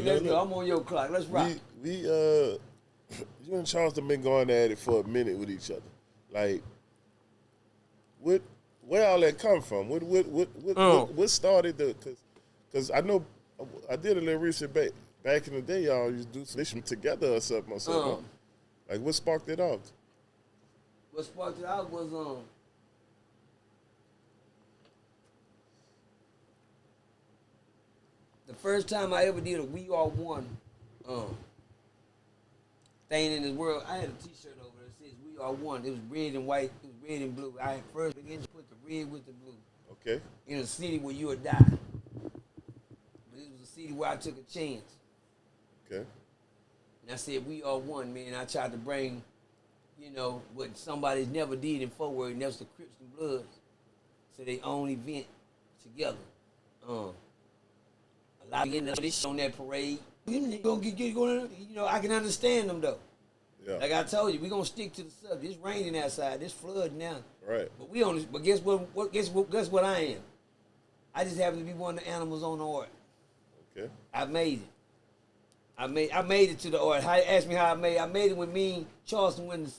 let's go. I'm on your clock. Let's rock. You and Charleston been going at it for a minute with each other. Like, where all that come from? What started the? Because I know I did a little research back in the day. Y'all used to do some together or something or something. Like, what sparked it off? What sparked it off was the first time I ever did a We Are One thing in this world. I had a T-shirt over there that says We Are One. It was red and white. It was red and blue. I had first began to put the red with the blue. Okay. In a city where you would die. But it was a city where I took a chance. Okay. And I said, we are one, man. I tried to bring, what somebody's never did in Fort Worth, and that's the Crips and Bloods. So they own event together. A lot of this on that parade. I can understand them though. Yeah. Like I told you, we're gonna stick to the subject. It's raining outside, it's flooding now. Right. But guess what I am? I just happen to be one of the animals on the art. Okay. I made it. I made it to the art. Ask me how I made it. I made it when me and Charleston went to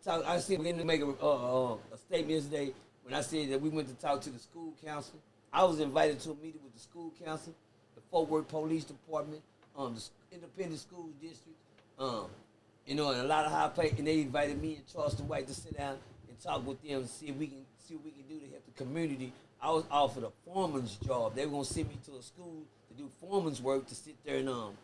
talk. I said we're going to make a statement yesterday when I said that we went to talk to the school council. I was invited to a meeting with the school council, the Fort Worth Police Department, the Independent School District, and a lot of high pay. And they invited me and Charleston White to sit down and talk with them and see what we can do to help the community. I was offered a foreman's job. They were going to send me to a school to do foreman's work, to sit there and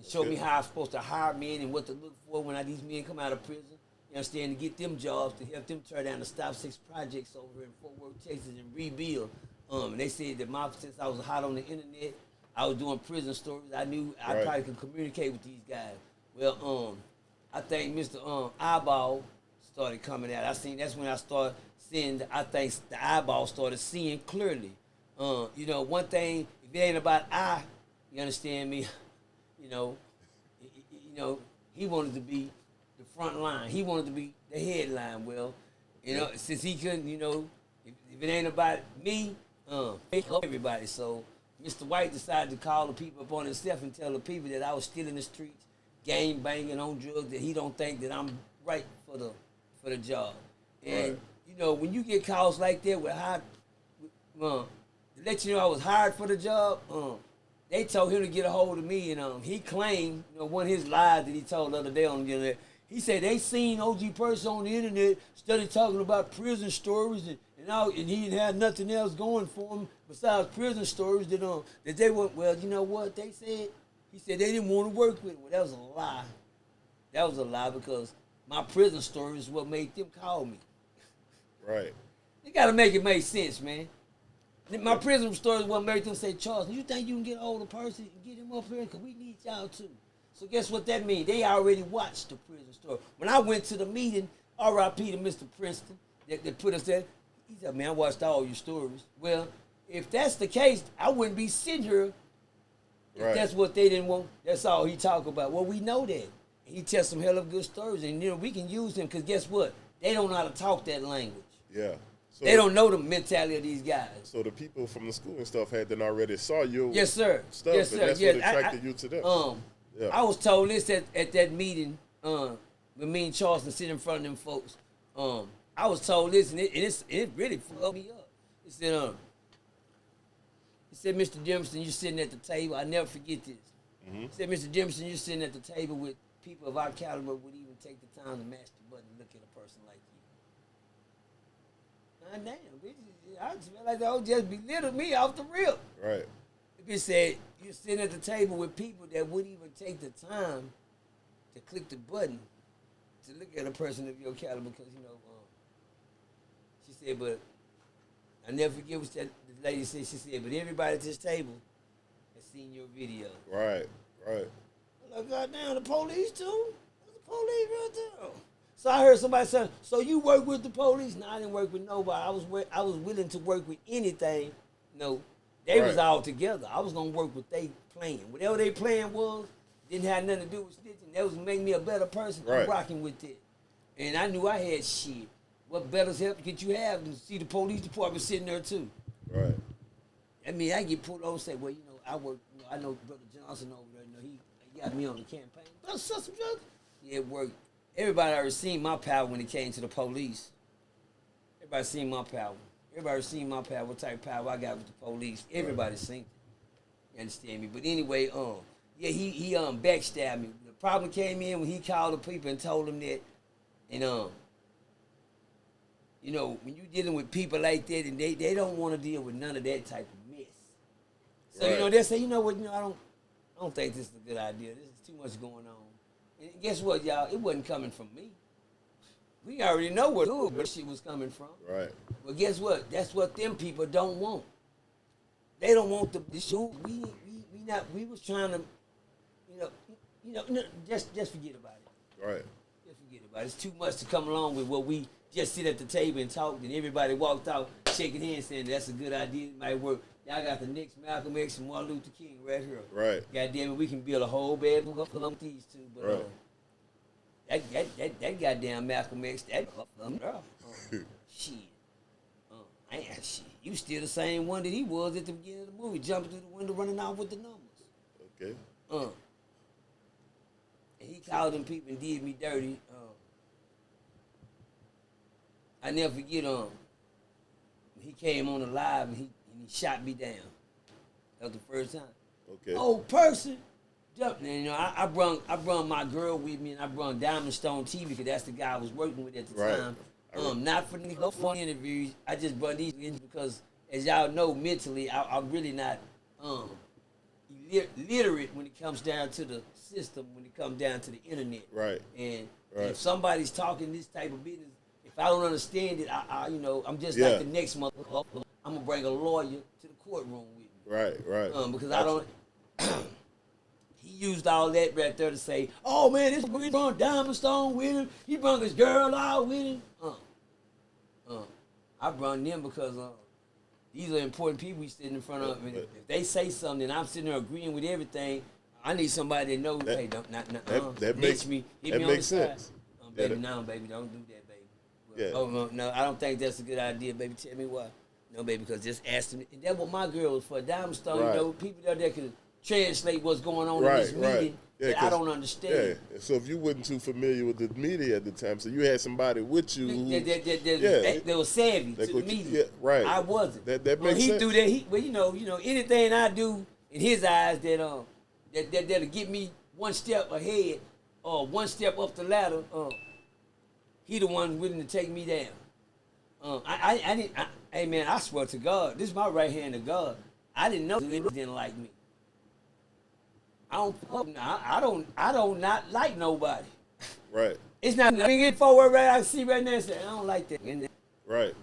show me how I'm supposed to hire men and what to look for when these men come out of prison. You understand, to get them jobs, to help them tear down the Stop 6 projects over in Fort Worth, Texas, and rebuild. And they said that since I was hot on the internet, I was doing prison stories. I knew I probably could communicate with these guys. Well, I think Mr. Eyeball started coming out. That's when I started seeing. I think the eyeball started seeing clearly. One thing, if it ain't about you understand me. He wanted to be the front line. He wanted to be the headline. Well, since he couldn't, if it ain't about me, everybody. So Mr. White decided to call the people upon himself and tell the people that I was still in the streets, gang banging on drugs, that he don't think that I'm right for the job. And when you get calls like that to let you know I was hired for the job, they told him to get a hold of me, and he claimed, one of his lies that he told the other day on the internet. He said they seen ogpercy on the internet, started talking about prison stories, and he didn't have nothing else going for him besides prison stories. That they went. Well, you know what they said? He said they didn't want to work with him. Well, that was a lie. That was a lie, because my prison story is what made them call me. Right. You got to make it make sense, man. My prison story is what made them say, Charles, you think you can get a hold of Percy and get him up here? Because we need y'all too. So guess what that means? They already watched the prison story. When I went to the meeting, R.I.P. to Mr. Princeton, that put us there, he said, man, I watched all your stories. Well, if that's the case, I wouldn't be sitting here if that's what they didn't want. That's all he talk about. Well, we know that. He tells some hell of good stories, and we can use him, because guess what? They don't know how to talk that language. Yeah. So, they don't know the mentality of these guys. So the people from the school and stuff had then already saw your yes, sir. stuff, yes, sir. And that's what attracted you to them. I was told this at that meeting when me and Charleston sitting in front of them folks. I was told this, and it really fucked me up. He said, Mr. Jimson, you're sitting at the table. I never forget this. Mm-hmm. He said, Mr. Jimson, you're sitting at the table with people of our caliber would even take the time to mash the button and look at a person like you. God damn, I just felt like they would just belittle me off the rip. Right. He said, you're sitting at the table with people that wouldn't even take the time to click the button to look at a person of your caliber, because, she said, but I never forget what the lady said. She said, but everybody at this table has seen your video. Right. I'm like, goddamn, the police too? That's the police right there. So I heard somebody say, so you work with the police? No, I didn't work with nobody. I was willing to work with anything. They was all together. I was going to work with they plan. Whatever they plan was, didn't have nothing to do with snitching. That was make me a better person. Right. I'm rocking with it. And I knew I had shit. What better help could you have than see the police department sitting there too? Right. I mean, I get pulled over and say, well, I work. You know, I know Brother Johnson over there. You know, he got me on the campaign. Brother, sister, brother. Yeah, it worked. Everybody already seen my power when it came to the police. Everybody seen my power. Everybody seen my power. What type of power I got with the police? Everybody seen it. You understand me? But anyway, yeah, he backstabbed me. The problem came in when he called the people and told them that, and you know, when you're dealing with people like that, and they don't want to deal with none of that type of mess. So you know, they say, you know what, you know, I don't think this is a good idea. This is too much going on. And guess what, y'all? It wasn't coming from me. We already know where the shit was coming from. Right. But guess what? That's what them people don't want. They don't want the show. We was trying to, you know, just forget about it. Right. Just forget about it. It's too much to come along with what we just sit at the table and talk, and everybody walked out shaking hands saying that's a good idea, it might work. Y'all got the next Malcolm X and Martin Luther King right here. Right. God damn it, we can build a whole bad book of these two, but that goddamn Malcolm X, shit. Shit. You still the same one that he was at the beginning of the movie, jumping through the window, running off with the numbers. Okay. And he called them people and did me dirty. I never forget he came on the live and he shot me down. That was the first time. Okay. Oh, PERCY. And, you know, I brung my girl with me, and I brung Diamond Stone TV because that's the guy I was working with at the time. Not for any fun interviews. I just brought these in because, as y'all know, mentally, I'm really not literate when it comes down to the system, when it comes down to the internet. Right. And if somebody's talking this type of business, if I don't understand it, I'm just like the next motherfucker. I'm gonna bring a lawyer to the courtroom with me. Right. Because I don't. He used all that right there to say, "Oh man, this he brought Diamond Stone with him. He brought his girl out with him." I brought them because these are important people we sitting in front of. And if they say something, and I'm sitting there agreeing with everything, I need somebody that knows. Hey, that makes me hit me on the sense. Side. Baby, no, baby, don't do that, baby. Yeah. Oh no, I don't think that's a good idea, baby. Tell me why. No, baby, because just ask them. And that's what my girl was for. Diamond Stone, you know, people out there can translate what's going on in this meeting that I don't understand. Yeah. So if you wasn't too familiar with the media at the time, so you had somebody with you who they were savvy to the media. Yeah, right. I wasn't. That makes sense. He do that. Well, you know, anything I do in his eyes that'll get me one step ahead or one step up the ladder. He the one willing to take me down. Hey man, I swear to God, this is my right hand to God. I didn't know he didn't like me. I don't not like nobody. Right. It's not. I mean, get forward right. I see right now and say I don't like that. Right.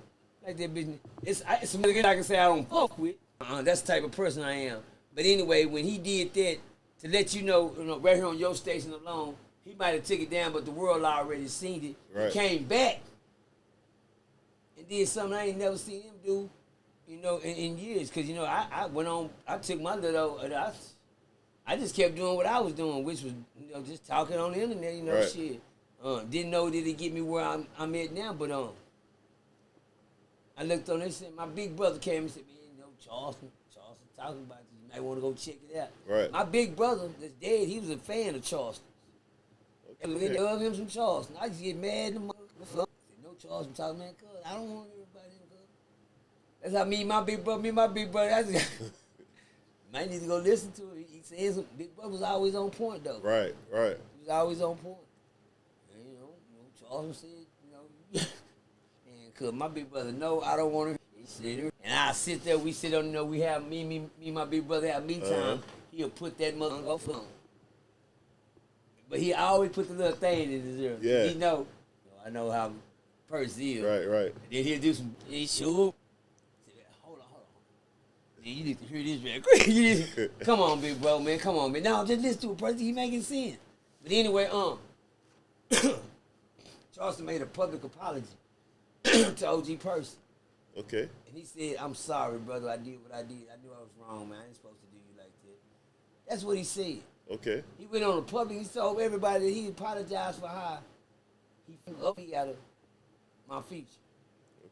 Like that business. It's something I can say I don't fuck with. That's the type of person I am. But anyway, when he did that, to let you know, right here on your station alone, he might have took it down, but the world already seen it. Right. He came back and did something I ain't never seen him do, in years. Because, I went on, I took my little, I just kept doing what I was doing, which was, just talking on the internet, right. Shit. Didn't know that it get me where I'm at now, but I looked on this and my big brother came and said, man, Charleston talking about this. You might want to go check it out. Right. My big brother that's dead, he was a fan of Charleston. Okay. They love him some Charleston. I just get mad at the motherfucker. I said, no Charleston talking, man, cuz I don't want everybody in, cuz. That's how me and my big brother, I just might need to go listen to it. He says big brother was always on point though. Right. He was always on point. And, Charleston said, and cuz my big brother, no, I don't want to. He said, and I sit there, we sit on, we have me and my big brother have me time. He'll put that motherfucker on. But he always put the little thing in his ear. Yeah. He know. I know how PERCY is. Right. And then he'll do some. He shoot. Hold on. Man, you need to hear this real quick. Come on, big bro, man. Come on, man. No, just listen to it, PERCY. He making sense. But anyway, Charleston made a public apology to OG PERCY. Okay. And he said, I'm sorry, brother. I did what I did. I knew I was wrong, man. I ain't supposed to do you like that. That's what he said. Okay. He went on the public. He told everybody that he apologized for how he up me out of my feature.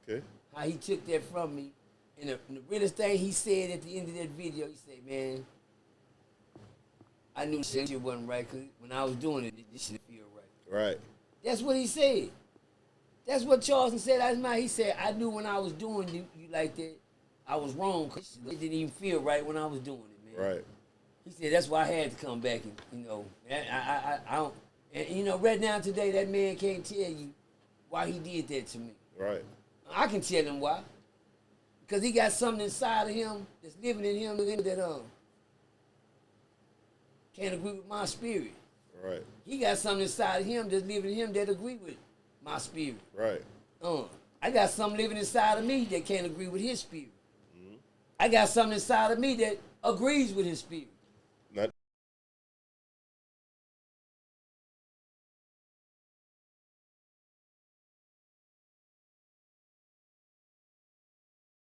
Okay. How he took that from me. And the realest thing he said at the end of that video, he said, man, I knew this shit wasn't right because when I was doing it, this shit feel right. Right. That's what he said. That's what Charleston said last night. He said, I knew when I was doing you like that, I was wrong because it didn't even feel right when I was doing it, man. Right. He said, that's why I had to come back and, you know, I don't, and, you know, right now today, that man can't tell you why he did that to me. Right. I can tell him why. Because he got something inside of him that's living in him that can't agree with my spirit. Right. He got something inside of him that's living in him that agree with my spirit. Right. I got something living inside of me that can't agree with his spirit. I got something inside of me that agrees with his spirit.